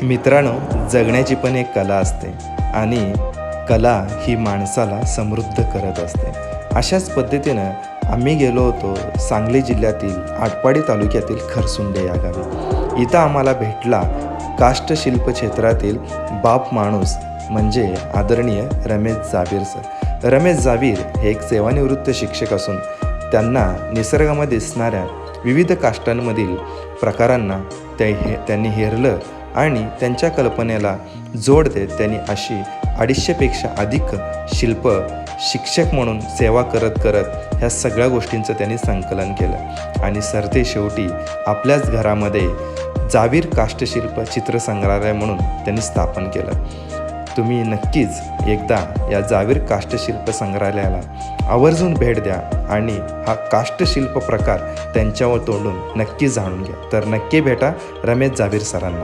मित्रांनो, जगण्याची पण एक कला असते आणि कला ही माणसाला समृद्ध करत असते. अशाच पद्धतीनं आम्ही गेलो होतो सांगली जिल्ह्यातील आटपाडी तालुक्यातील खरसुंडे या गावी. इथं आम्हाला भेटला काष्टशिल्प क्षेत्रातील बाप माणूस म्हणजे आदरणीय रमेश जावीर सर. रमेश जावीर हे एक सेवानिवृत्त शिक्षक असून त्यांना निसर्गामध्ये दिसणाऱ्या विविध काष्टांमधील प्रकारांना त्यांनी हेरलं आणि त्यांच्या कल्पनेला जोड देत त्यांनी अशी 250पेक्षा अधिक शिल्प शिक्षक म्हणून सेवा करत ह्या सगळ्या गोष्टींचं त्यांनी संकलन केलं आणि सरते शेवटी आपल्याच घरामध्ये जावीर काष्टशिल्प चित्रसंग्रहालय म्हणून त्यांनी स्थापन केलं. तुम्ही नक्कीच एकदा या जावीर काष्टशिल्प संग्रहालयाला आवर्जून भेट द्या आणि हा काष्टशिल्प प्रकार त्यांच्यावर तोडून नक्की जाणून घ्या. तर नक्की भेटा रमेश जावीर सरांना.